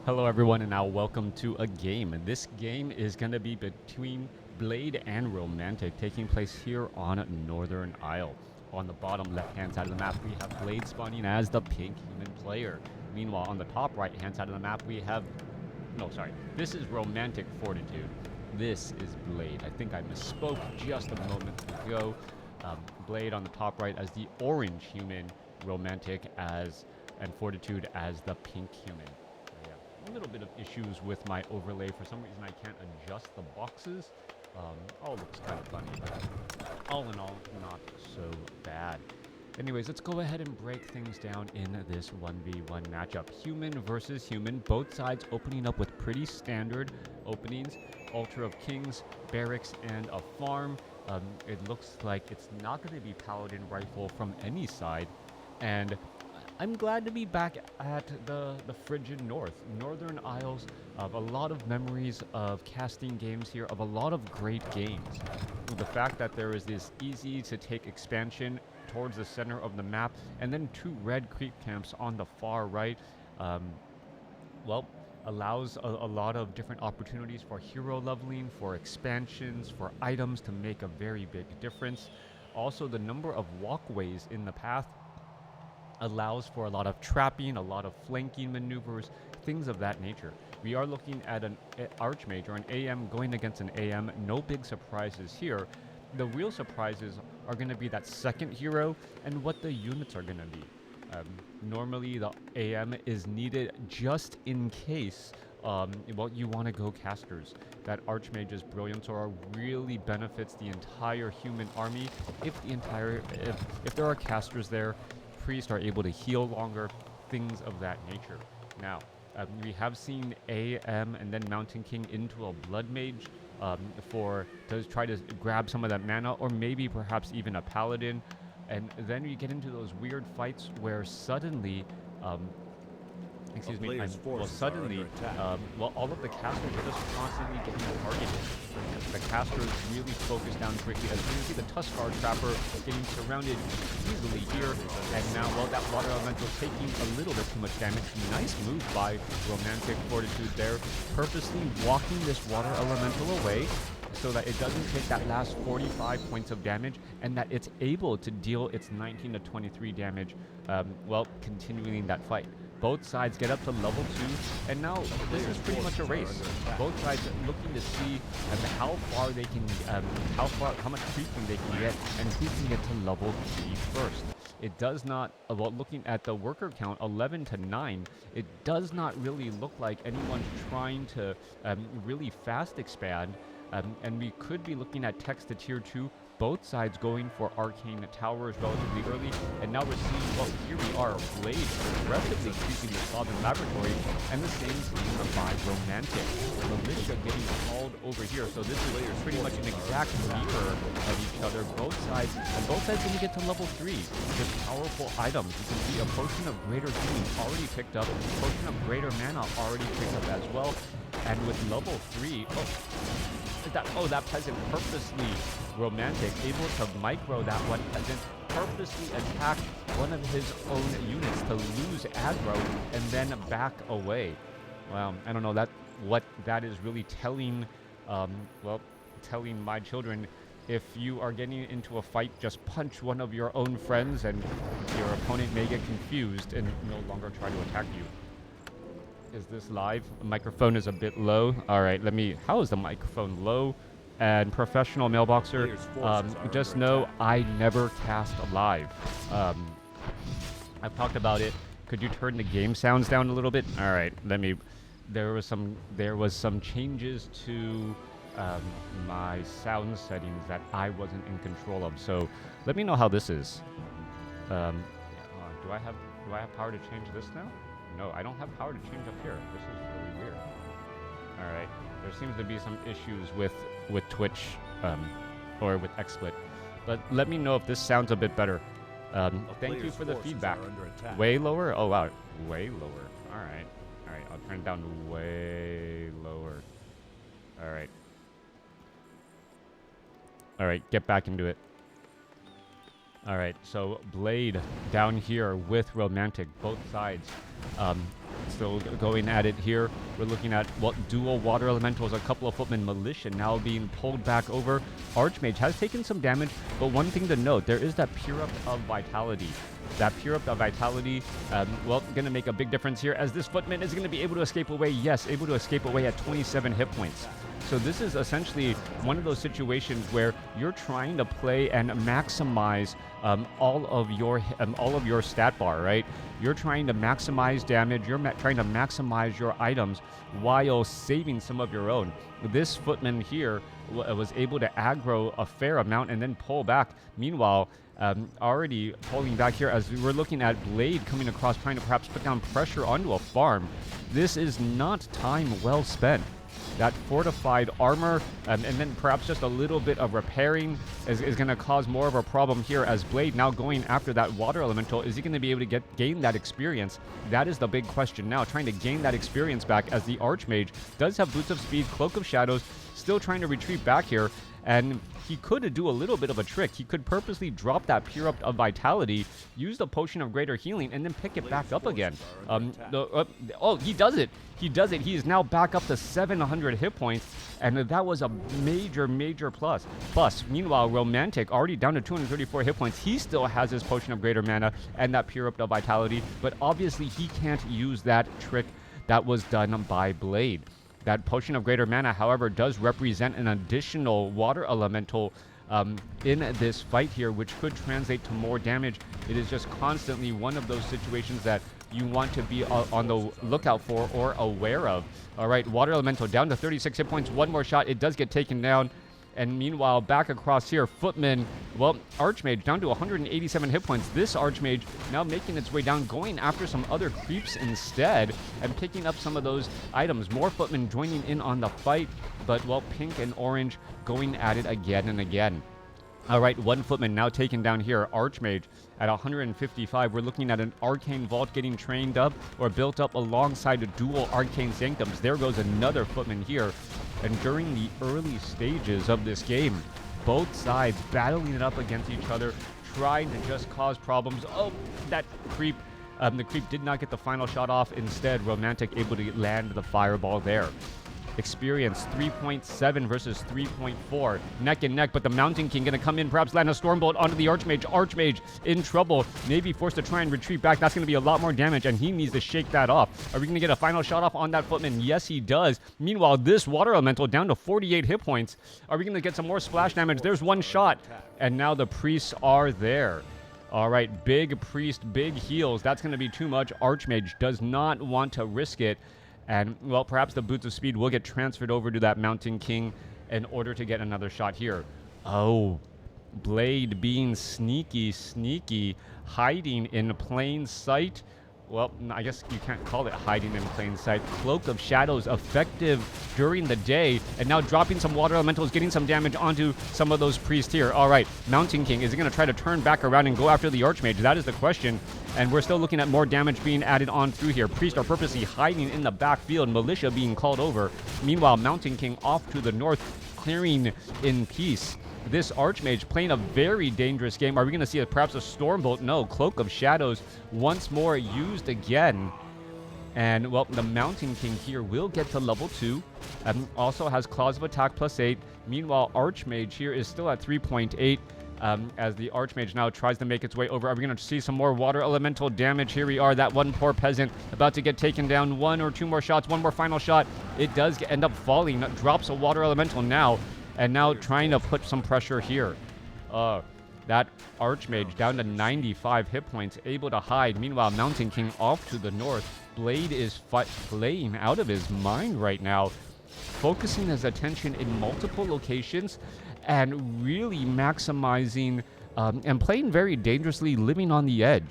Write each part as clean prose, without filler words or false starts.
Hello everyone and now welcome to a game. And this game is going to be between Blade and Romantic, taking place here on Northern Isle. On the bottom left hand side of the map we have Blade spawning as the pink human player. Meanwhile on the top right hand side of the map we have... No, sorry. This is Romantic Fortitude. This is Blade. I think I misspoke just a moment ago. Blade on the top right as the orange human, Romantic as... and Fortitude as the pink human. A little bit of issues with my overlay. For some reason I can't adjust the boxes. All looks kind of funny, but all in all, not so bad. Anyways, let's go ahead and break things down in this 1v1 matchup. Human versus human, both sides opening up with pretty standard openings. Altar of Kings, barracks, and a farm. It looks like it's not going to be Paladin Rifle from any side. And I'm glad to be back at the frigid Northern Isles, of a lot of memories of casting games here, of a lot of great games. The fact that there is this easy to take expansion towards the center of the map, and then two red creep camps on the far right, well, allows a lot of different opportunities for hero leveling, for expansions, for items to make a very big difference. Also, the number of walkways in the path allows for a lot of trapping, a lot of flanking maneuvers, things of that nature. We are looking at an Archmage or an AM going against an AM. No big surprises here. The real surprises are going to be that second hero and what the units are going to be. Normally the AM is needed just in case well, you want to go casters. That Archmage's Brilliance Aura really benefits the entire human army if there are casters there. Priests are able to heal longer, things of that nature. Now, we have seen AM and then Mountain King into a Blood Mage to try to grab some of that mana, or maybe perhaps even a Paladin. And then you get into those weird fights where suddenly, well, all of the casters are just constantly getting targeted. The casters really focus down quickly. As you can see, the Tuskar Trapper getting surrounded easily here. And now, well, that Water Elemental taking a little bit too much damage. Nice move by Romantic Fortitude there, purposely walking this Water Elemental away so that it doesn't take that last 45 points of damage, and that it's able to deal its 19 to 23 damage, well, continuing that fight. Both sides get up to level 2, and now this is pretty much a race. Both sides looking to see how far they can, how much creeping they can get, and who can get to level 3 first. It does not, well, looking at the worker count, 11 to 9, it does not really look like anyone's trying to really fast expand. And we could be looking at text to tier 2, both sides going for arcane towers relatively early. And now we're seeing, well, here we are, Blade aggressively creeping the Sovereign Laboratory, and the same thing by Romantic. Militia getting called over here, so this is pretty much an exact mirror of each other. Both sides going to get to level 3 with powerful items. You can see a Potion of Greater Healing already picked up, Potion of Greater Mana already picked up as well. And with level 3, that peasant purposely, Romantic, able to micro that one peasant, purposely attack one of his own units to lose aggro and then back away. Wow, I don't know what that is really telling, well, telling my children. If you are getting into a fight, just punch one of your own friends and your opponent may get confused and no longer try to attack you. Is this live? The microphone is a bit low. All right, how is the microphone low? And professional mailboxer, just know I never cast live. I've talked about it. Could you turn the game sounds down a little bit? All right, there was some changes to my sound settings that I wasn't in control of. So let me know how this is. Do I have power to change this now? No, I don't have power to change up here. This is really weird. All right, there seems to be some issues with Twitch or with XSplit, but let me know if this sounds a bit better. Thank you for the feedback. Way lower? Oh wow, way lower. All right, I'll turn it down to way lower. All right, get back into it. All right, so Blade down here with Romantic, both sides Still going at it here. We're looking at dual water elementals, a couple of footmen, militia now being pulled back over. Archmage has taken some damage, but one thing to note, there is that Pure of Vitality. That Pure of Vitality, going to make a big difference here, as this footman is going to be able to escape away. Yes, able to escape away at 27 hit points. So this is essentially one of those situations where you're trying to play and maximize all of your stat bar, right? You're trying to maximize damage. You're trying to maximize your items while saving some of your own. This footman here was able to aggro a fair amount and then pull back. Meanwhile, already pulling back here as we're looking at Blade coming across, trying to perhaps put down pressure onto a farm. This is not time well spent. That fortified armor and then perhaps just a little bit of repairing is going to cause more of a problem here, as Blade now going after that water elemental. Is he going to be able to gain that experience? That is the big question now, trying to gain that experience back, as the Archmage does have Boots of Speed, Cloak of Shadows, still trying to retreat back here. And he could do a little bit of a trick. He could purposely drop that Pure Up of Vitality, use the Potion of Greater Healing, and then pick it back up again. Oh, he does it. He does it. He is now back up to 700 hit points, and that was a major, major plus. Meanwhile, Romantic already down to 234 hit points. He still has his Potion of Greater Mana and that Pure Up of Vitality, but obviously he can't use that trick that was done by Blade. That Potion of Greater Mana, however, does represent an additional water elemental in this fight here, which could translate to more damage. It is just constantly one of those situations that you want to be on the lookout for or aware of. All right, water elemental down to 36 hit points. One more shot. It does get taken down. And meanwhile, back across here, Footman, Archmage down to 187 hit points. This Archmage now making its way down, going after some other creeps instead, and picking up some of those items. More Footmen joining in on the fight, but, Pink and Orange going at it again and again. All right, one Footman now taken down here. Archmage at 155. We're looking at an Arcane Vault getting trained up or built up alongside a dual Arcane Sanctums. There goes another Footman here. And during the early stages of this game, both sides battling it up against each other, trying to just cause problems. Oh, that creep. The creep did not get the final shot off. Instead, Romantic able to land the fireball there. Experience 3.7 versus 3.4. Neck and neck, but the Mountain King going to come in, perhaps land a Stormbolt onto the Archmage. Archmage in trouble. Navy forced to try and retreat back. That's going to be a lot more damage, and he needs to shake that off. Are we going to get a final shot off on that Footman? Yes, he does. Meanwhile, this Water Elemental down to 48 hit points. Are we going to get some more splash damage? There's one shot, and now the priests are there. All right, big priest, big heals. That's going to be too much. Archmage does not want to risk it. And, perhaps the Boots of Speed will get transferred over to that Mountain King in order to get another shot here. Oh, Blade being sneaky, hiding in plain sight. Well, I guess you can't call it hiding in plain sight. Cloak of Shadows effective during the day, and now dropping some water elementals, getting some damage onto some of those priests here. All right, Mountain King, is he going to try to turn back around and go after the Archmage? That is the question, and we're still looking at more damage being added on through here. Priests are purposely hiding in the backfield, militia being called over. Meanwhile, Mountain King off to the north, clearing in peace. This Archmage playing a very dangerous game. Are we going to see perhaps a Stormbolt? No. Cloak of Shadows once more used again. And, the Mountain King here will get to level 2. Also has Claws of Attack +8. Meanwhile, Archmage here is still at 3.8. As the Archmage now tries to make its way over. Are we going to see some more water elemental damage? Here we are. That one poor peasant about to get taken down. One or two more shots. One more final shot. It does end up falling. Drops a water elemental now. And now trying to put some pressure here. That Archmage down to 95 hit points, able to hide. Meanwhile, Mountain King off to the north. Blade is playing out of his mind right now, focusing his attention in multiple locations and really maximizing and playing very dangerously, living on the edge.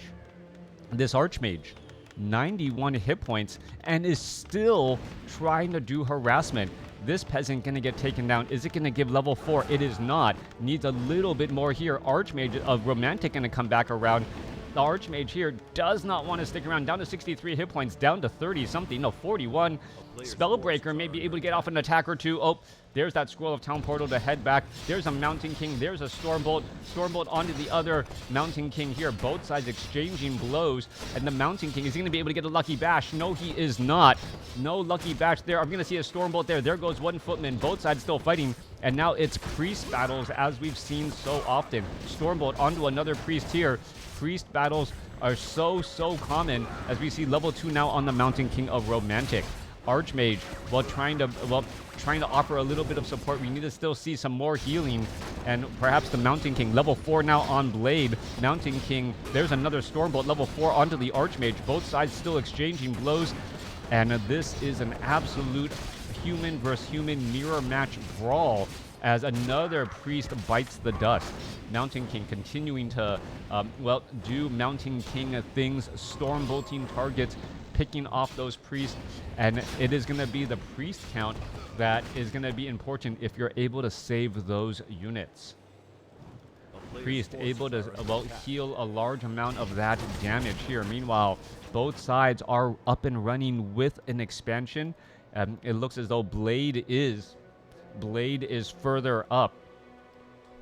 This Archmage, 91 hit points, and is still trying to do harassment. This peasant going to get taken down. Is it going to give level 4? It is not. Needs a little bit more here. Archmage of Romantic going to come back around. the Archmage here does not want to stick around. Down to 63 hit points, down to 30 something, no, 41. Spellbreaker may be able to get off an attack or two. Oh, there's that Scroll of Town Portal to head back. There's a Mountain King. There's a Stormbolt. Stormbolt onto the other Mountain King here. Both sides exchanging blows. And the Mountain King, is he going to be able to get a Lucky Bash? No, he is not. No Lucky Bash there. I'm going to see a Stormbolt there. There goes one Footman. Both sides still fighting. And now it's Priest battles, as we've seen so often. Stormbolt onto another Priest here. Priest battles are so common, as we see level 2 now on the Mountain King of Romantic. Archmage, while trying to offer a little bit of support, we need to still see some more healing, and perhaps the Mountain King, level 4 now on Blade. Mountain King, there's another Stormbolt, level 4 onto the Archmage. Both sides still exchanging blows, and this is an absolute human versus human mirror match brawl, as another Priest bites the dust. Mountain King continuing to, do Mountain King things, Stormbolting targets, picking off those Priests, and it is going to be the Priest count that is going to be important if you're able to save those units. Priest able to heal a large amount of that damage here. Meanwhile, both sides are up and running with an expansion. It looks as though Blade is further up.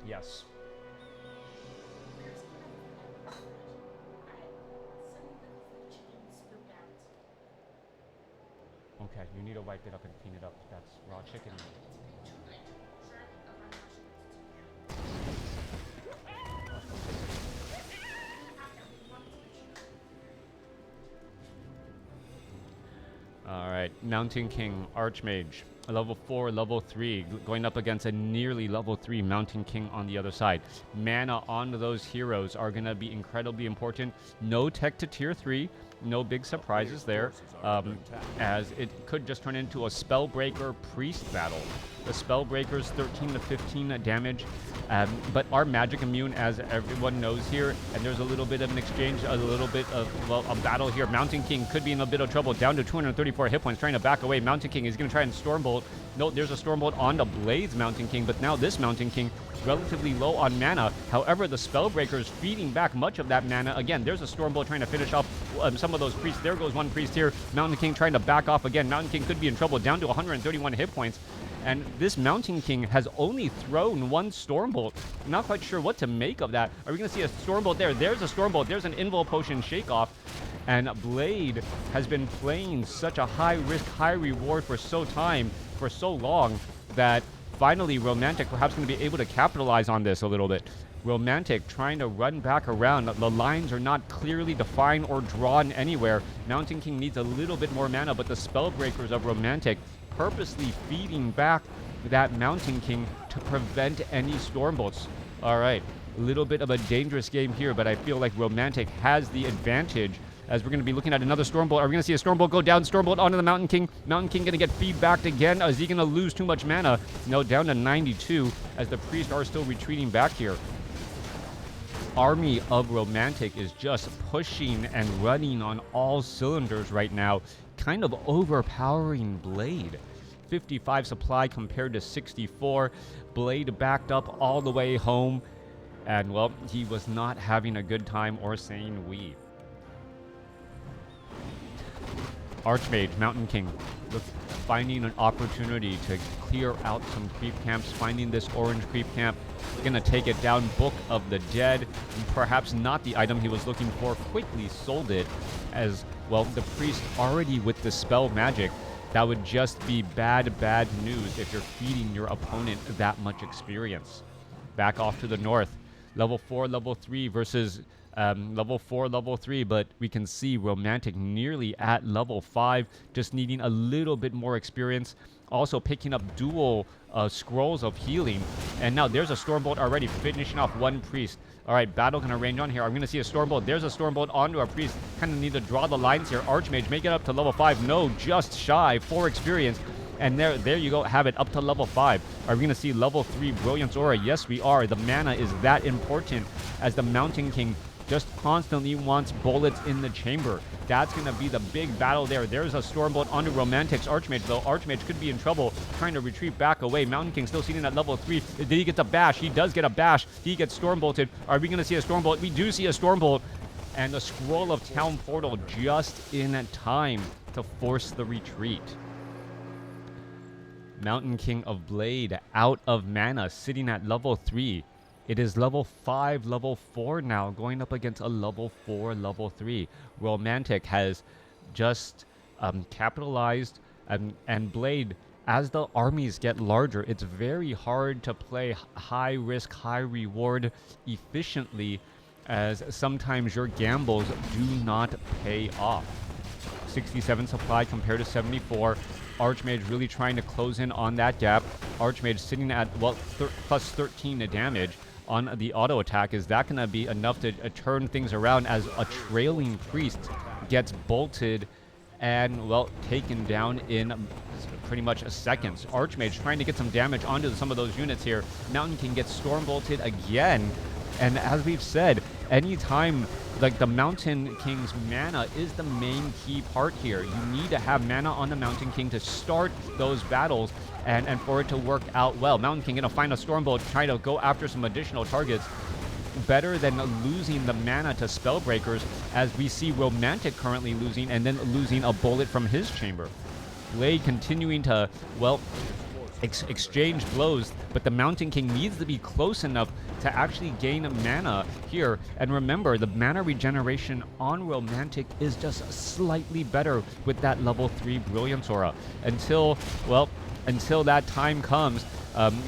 Yes. Okay, you need to wipe it up and clean it up. That's raw chicken. All right, Mountain King, Archmage, level 4, level 3, going up against a nearly level 3 Mountain King on the other side. Mana on those heroes are going to be incredibly important. No tech to tier 3. No big surprises there, as it could just turn into a Spellbreaker Priest battle. The Spellbreaker's 13 to 15 damage, but are magic immune, as everyone knows here, and there's a little bit of an exchange, a little bit of, a battle here. Mountain King could be in a bit of trouble, down to 234 hit points, trying to back away. Mountain King is going to try and Stormbolt. No, there's a Stormbolt on the Blade's Mountain King, but now this Mountain King relatively low on mana. However, the Spellbreaker is feeding back much of that mana. Again, there's a Stormbolt trying to finish off some of those Priests. There goes one Priest here. Mountain King trying to back off again. Mountain King could be in trouble, down to 131 hit points. And this Mountain King has only thrown one Stormbolt. I'm not quite sure what to make of that. Are we going to see a Stormbolt there? There's a Stormbolt. There's an Invul Potion Shake-Off. And Blade has been playing such a high-risk, high-reward for so long, that finally Romantic perhaps going to be able to capitalize on this a little bit. Romantic trying to run back around. The lines are not clearly defined or drawn anywhere. Mountain King needs a little bit more mana, but the Spellbreakers of Romantic purposely feeding back that Mountain King to prevent any Stormbolts. All right, a little bit of a dangerous game here, but I feel like Romantic has the advantage, as we're going to be looking at another Stormbolt. Are we going to see a Stormbolt go down? Stormbolt onto the Mountain King. Mountain King going to get feedbacked again. Is he going to lose too much mana? No, down to 92, as the Priests are still retreating back here. Army of Romantic is just pushing and running on all cylinders right now, kind of overpowering Blade. 55 supply compared to 64. Blade backed up all the way home, and well, he was not having a good time or saying we. Archmage, Mountain King, finding an opportunity to clear out some creep camps, finding this orange creep camp, gonna take it down. Book of the Dead, perhaps not the item he was looking for, quickly sold it, as well, the Priest already with the spell magic. That would just be bad news if you're feeding your opponent that much experience. Back off to the north, level 4, level 3 versus level 4, level 3, but we can see Romantic nearly at level 5, just needing a little bit more experience. Also picking up dual scrolls of healing. And now there's a Stormbolt already finishing off one Priest. All right, battle gonna range on here. I'm gonna see a Stormbolt. There's a Stormbolt onto a Priest. Kind of need to draw the lines here. Archmage, make it up to level 5. No, just shy, 4 experience. And there you go, have it up to level 5. Are we going to see level 3 Brilliance Aura? Yes, we are. The mana is that important, as the Mountain King just constantly wants bullets in the chamber. That's going to be the big battle there. There's a Stormbolt onto Romantic's Archmage, though. Archmage could be in trouble, trying to retreat back away. Mountain King still sitting at level 3. Did he get the bash? He does get a bash. He gets Stormbolted. Are we going to see a Stormbolt? We do see a Stormbolt. and the Scroll of Town Portal just in time to force the retreat. Mountain King of Blade out of mana, sitting at level 3. It is level 5, level 4 now, going up against a level 4, level 3. Romantic has just capitalized, and Blade, as the armies get larger, it's very hard to play high risk, high reward efficiently, as sometimes your gambles do not pay off. 67 supply compared to 74. Archmage really trying to close in on that gap. Archmage sitting at, well, plus 13 damage on the auto attack. Is that going to be enough to turn things around as a trailing priest gets bolted and, well, taken down in pretty much seconds? Archmage trying to get some damage onto some of those units here. Mountain King gets storm bolted again. And as we've said, anytime, like, the Mountain King's mana is the main key part here. You need to have mana on the Mountain King to start those battles and for it to work out well. Mountain King going to find a Stormbolt, trying to go after some additional targets. Better than losing the mana to Spellbreakers, as we see Romantic currently losing, and then losing a bullet from his chamber. Blade continuing to, well, exchange blows, but the Mountain King needs to be close enough to actually gain mana here. And remember, the mana regeneration on Romantic is just slightly better with that level 3 Brilliance Aura. Until that time comes,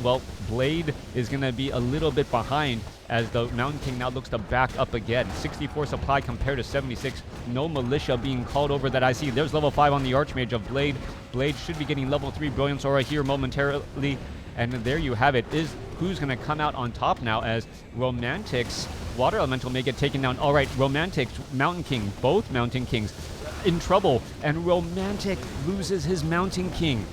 well, Blade is going to be a little bit behind, as the Mountain King now looks to back up again. 64 supply compared to 76. No militia being called over that I see. There's level 5 on the Archmage of Blade. Blade should be getting level 3 Brilliance Aura here momentarily. And there you have it. Is who's going to come out on top now, as Romantic's Water Elemental may get taken down. All right, Romantic's Mountain King, both Mountain Kings in trouble. And Romantic loses his Mountain King.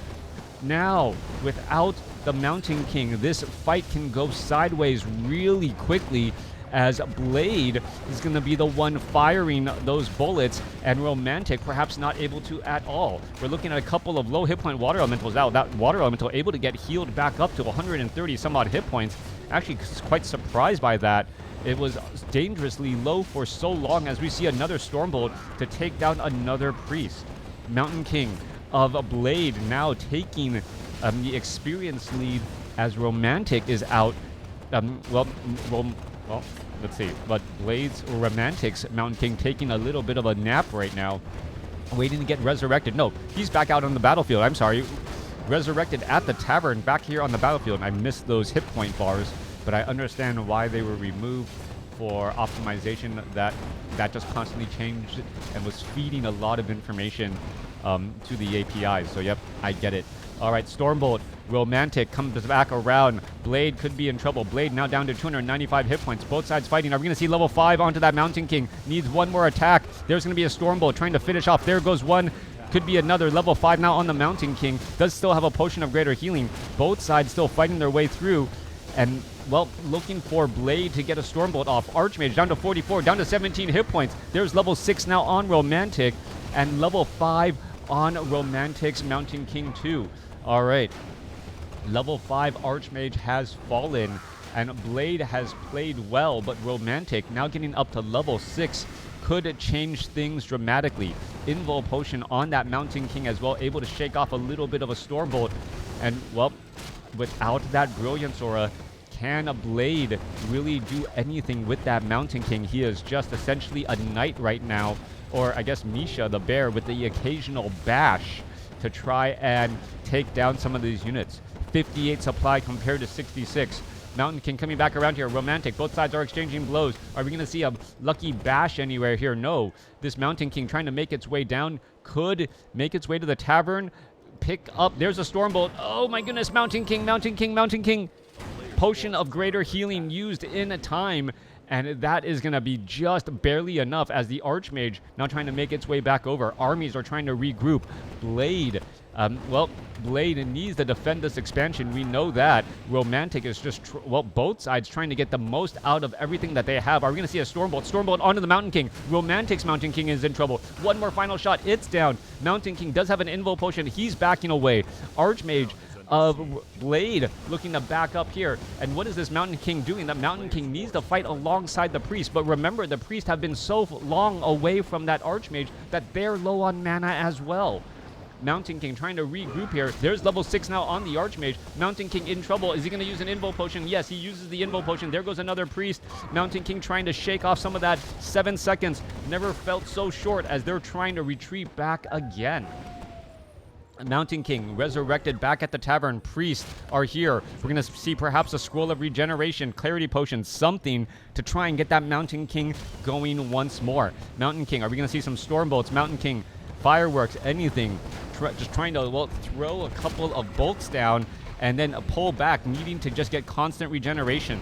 Now, without the Mountain King, this fight can go sideways really quickly, as Blade is going to be the one firing those bullets, and Romantic perhaps not able to at all. We're looking at a couple of low hit point Water Elementals out. That Water Elemental able to get healed back up to 130 some odd hit points. Actually, quite surprised by that. It was dangerously low for so long, as we see another Stormbolt to take down another priest. Mountain King of Blade now taking the experience lead, as Romantic is out. Well, let's see. But Blade's or Romantic's Mountain King taking a little bit of a nap right now, waiting to get resurrected. No, he's back out on the battlefield. I'm sorry. Resurrected at the tavern, back here on the battlefield. I missed those hit point bars, but I understand why they were removed for optimization. That just constantly changed and was feeding a lot of information to the API. So, yep, I get it. All right, Stormbolt. Romantic comes back around. Blade could be in trouble. Blade now down to 295 hit points. Both sides fighting. Are we going to see level 5 onto that Mountain King? Needs one more attack. There's going to be a Stormbolt trying to finish off. There goes one. Could be another level 5 now on the Mountain King. Does still have a potion of greater healing. Both sides still fighting their way through. And, well, looking for Blade to get a Stormbolt off. Archmage down to 44, down to 17 hit points. There's level 6 now on Romantic, and level 5 on Romantic's Mountain King 2. All right. Level 5 Archmage has fallen, and Blade has played well, but Romantic now getting up to level 6 could change things dramatically. Invul Potion on that Mountain King as well, able to shake off a little bit of a Stormbolt. And, well, without that Brilliance Aura, can a Blade really do anything with that Mountain King? He is just essentially a knight right now, or I guess Misha the bear with the occasional bash to try and take down some of these units. 58 supply compared to 66. Mountain King coming back around here. Romantic. Both sides are exchanging blows. Are we going to see a lucky bash anywhere here? No. This Mountain King trying to make its way down. Could make its way to the tavern. Pick up. There's a Stormbolt. Oh my goodness. Mountain King. Mountain King. Mountain King. Potion of greater healing used in a time. And that is going to be just barely enough, as the Archmage now trying to make its way back over. Armies are trying to regroup. Blade. Well, Blade needs to defend this expansion. We know that. Romantic is just, well, both sides trying to get the most out of everything that they have. Are we going to see a Stormbolt? Stormbolt onto the Mountain King. Romantic's Mountain King is in trouble. One more final shot. It's down. Mountain King does have an Invul Potion. He's backing away. Archmage Blade looking to back up here. And what is this Mountain King doing? The Mountain King needs to fight alongside the Priest. But remember, the Priest have been so long away from that Archmage that they're low on mana as well. Mountain King trying to regroup here. There's level 6 now on the Archmage. Mountain King in trouble. Is he going to use an Invo Potion? Yes, he uses the Invo Potion. There goes another Priest. Mountain King trying to shake off some of that. 7 seconds. Never felt so short as they're trying to retreat back again. Mountain King resurrected back at the tavern. Priests are here. We're going to see perhaps a Scroll of Regeneration, Clarity Potion, something to try and get that Mountain King going once more. Mountain King, are we going to see some Storm Bolts? Mountain King, fireworks, anything. Just trying to, well, throw a couple of bolts down and then pull back, needing to just get constant regeneration.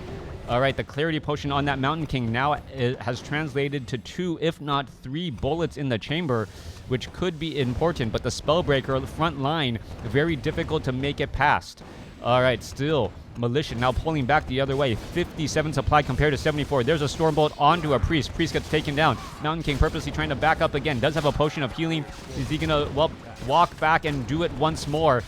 All right, the Clarity Potion on that Mountain King now has translated to 2, if not 3 bullets in the chamber, which could be important, but the Spellbreaker front line, very difficult to make it past. All right, still, Militia now pulling back the other way. 57 supply compared to 74. There's a Stormbolt onto a Priest. Priest gets taken down. Mountain King purposely trying to back up again. Does have a potion of healing. Is he going to, well, walk back and do it once more?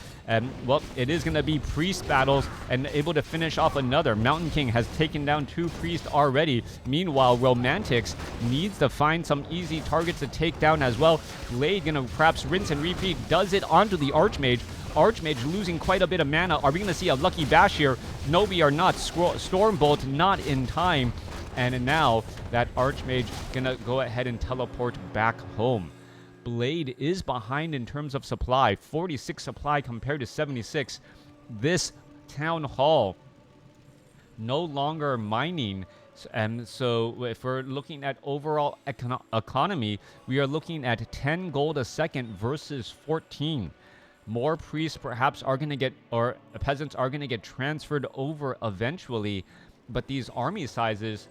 Well, it is going to be Priest battles and able to finish off another. Mountain King has taken down 2 Priests already. Meanwhile, Romantics needs to find some easy targets to take down as well. Blade going to perhaps rinse and repeat. Does it onto the Archmage. Archmage losing quite a bit of mana. Are we going to see a Lucky Bash here? No, we are not. Stormbolt not in time. And now that Archmage going to go ahead and teleport back home. Blade is behind in terms of supply. 46 supply compared to 76. This town hall no longer mining. And so if we're looking at overall economy, we are looking at 10 gold a second versus 14. More priests perhaps are going to get, or peasants are going to get transferred over eventually. But these army sizes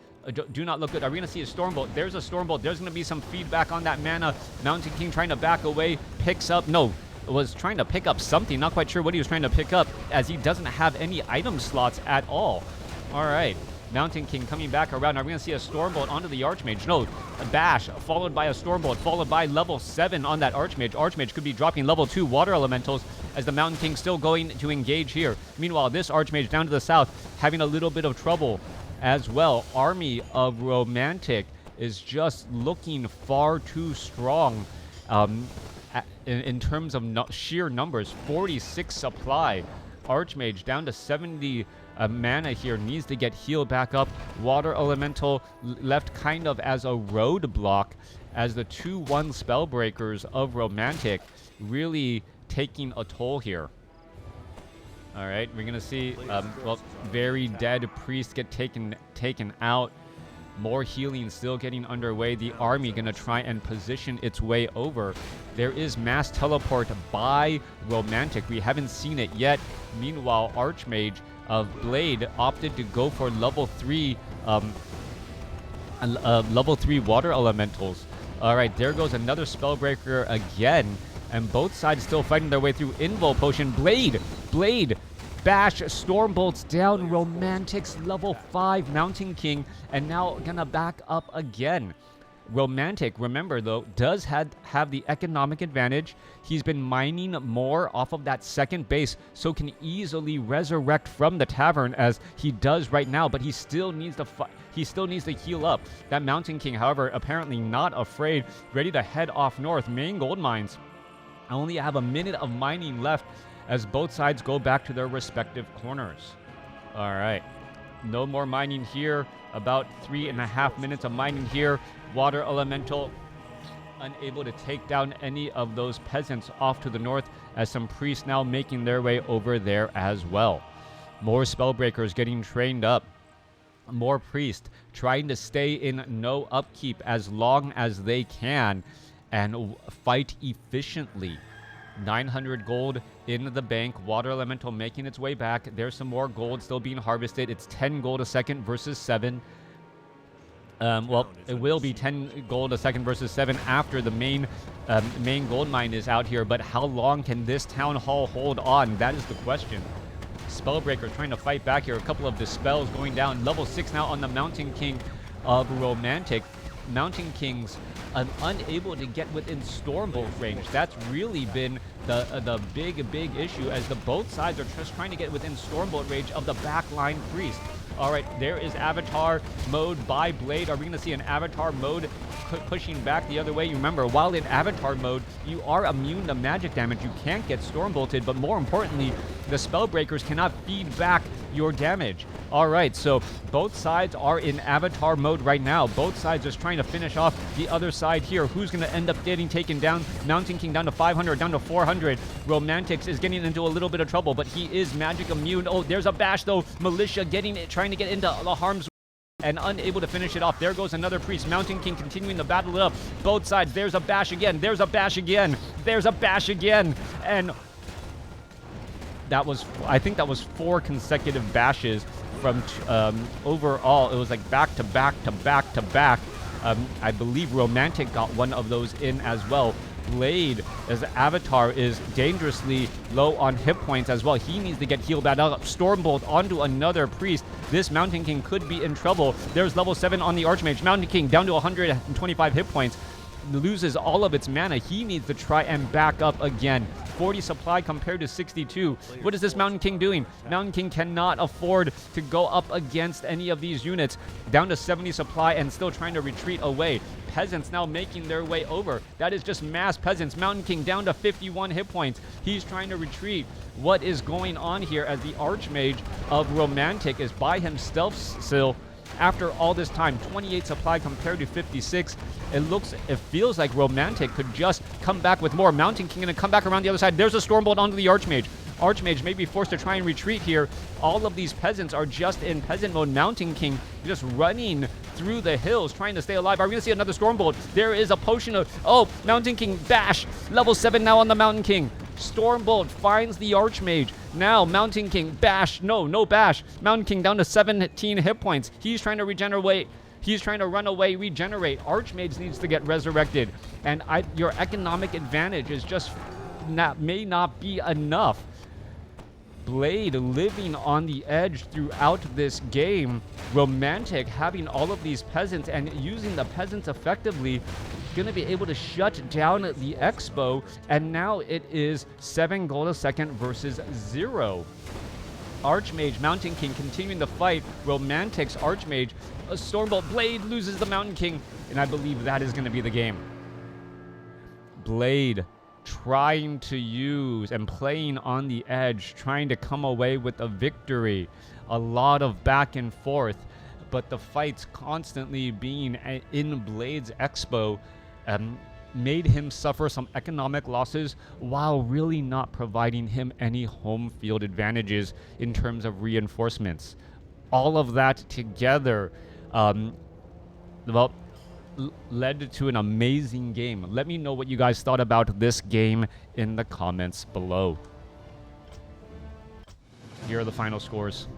do not look good. Are we going to see a Stormbolt? There's a Stormbolt. There's going to be some feedback on that mana. Mountain King trying to back away. Picks up. No, was trying to pick up something. Not quite sure what he was trying to pick up, as he doesn't have any item slots at all. All right. Mountain King coming back around. Are we going to see a Stormbolt onto the Archmage? No. A Bash, followed by a Stormbolt, followed by level 7 on that Archmage. Archmage could be dropping level 2 Water Elementals as the Mountain King still going to engage here. Meanwhile, this Archmage down to the south having a little bit of trouble as well. Army of Romantic is just looking far too strong in terms of sheer numbers. 46 supply. Archmage down to 70 mana here, needs to get healed back up. Water Elemental left kind of as a roadblock as the 2-1 Spellbreakers of Romantic really taking a toll here. All right, we're going to see, well, very dead Priest get taken out. More healing still getting underway. The army going to try and position its way over. There is mass teleport by Romantic. We haven't seen it yet. Meanwhile, Archmage of Blade opted to go for level 3 water elementals. All right, there goes another Spellbreaker again. And both sides still fighting their way through. Invo Potion. Blade. Bash. Stormbolts down. Romantics level 5. Mountain King. And now gonna back up again. Romantic, remember though, does have the economic advantage. He's been mining more off of that second base, so can easily resurrect from the tavern as he does right now, but he still needs to heal up. That Mountain King, however, apparently not afraid, ready to head off north. Main gold mines only have a minute of mining left as both sides go back to their respective corners. All right, no more mining here. About 3.5 minutes of mining here. Water Elemental unable to take down any of those peasants off to the north, as some priests now making their way over there as well. More Spellbreakers getting trained up. More priests trying to stay in no upkeep as long as they can and fight efficiently. 900 gold in the bank. Water Elemental making its way back. There's some more gold still being harvested. It's 10 gold a second versus 7. Well, it will be 10 gold a second versus 7 after the main gold mine is out here. But how long can this town hall hold on? That is the question. Spellbreaker trying to fight back here. A couple of dispels going down. Level 6 now on the Mountain King of Romantic. Mountain King's unable to get within Stormbolt range. That's really been the big issue, as both sides are just trying to get within Stormbolt range of the backline priest. All right, there is Avatar mode by Blade. Are we going to see an Avatar mode pushing back the other way? You remember, while in Avatar mode, you are immune to magic damage. You can't get Stormbolted, but more importantly, the Spellbreakers cannot feed back your damage. All right, so both sides are in Avatar mode right now. Both sides just trying to finish off the other side here. Who's going to end up getting taken down? Mountain King down to 500, down to 400. Romantics is getting into a little bit of trouble, but he is magic immune. Oh, there's a bash, though. Militia trying to get into the harm's and unable to finish it off. There goes another priest. Mountain King continuing to battle it up. Both sides. There's a bash again. There's a bash again. There's a bash again. And that was, I think that was 4 consecutive bashes from overall. It was like back to back to back to back. I believe Romantic got one of those in as well. Blade, as Avatar, is dangerously low on hit points as well. He needs to get healed back up. Stormbolt onto another priest. This Mountain King could be in trouble. There's level 7 on the Archmage. Mountain King down to 125 hit points. Loses all of its mana. He needs to try and back up again. 40 supply compared to 62. What is this Mountain King doing? Mountain King cannot afford to go up against any of these units. Down to 70 supply and still trying to retreat away. Peasants now making their way over. That is just mass peasants. Mountain King down to 51 hit points. He's trying to retreat. What is going on here, as the Archmage of Romantic is by himself still after all this time? 28 supply compared to 56. It feels like Romantic could just come back with more. Mountain King gonna come back around the other side. There's a Stormbolt onto the Archmage. Archmage may be forced to try and retreat here. All of these peasants are just in peasant mode. Mountain King just running through the hills trying to stay alive. Are we gonna see another Stormbolt? There is a potion of, oh, Mountain King bash. Level 7 now on the Mountain King. Stormbolt finds the Archmage. Now Mountain King bash. No bash. Mountain King down to 17 hit points. He's trying to regenerate. He's trying to run away, regenerate. Archmage needs to get resurrected. And your economic advantage is just may not be enough. Blade living on the edge throughout this game. Romantic having all of these peasants and using the peasants effectively. Going to be able to shut down the Expo. And now it is 7 gold a second versus 0. Archmage, Mountain King continuing the fight. Romantic's Archmage. A Stormbolt. Blade loses the Mountain King. And I believe that is going to be the game. Blade trying to use and playing on the edge, trying to come away with a victory. A lot of back and forth, but the fights constantly being in Blade's Expo made him suffer some economic losses while really not providing him any home field advantages in terms of reinforcements. All of that together led to an amazing game. Let me know what you guys thought about this game in the comments below. Here are the final scores.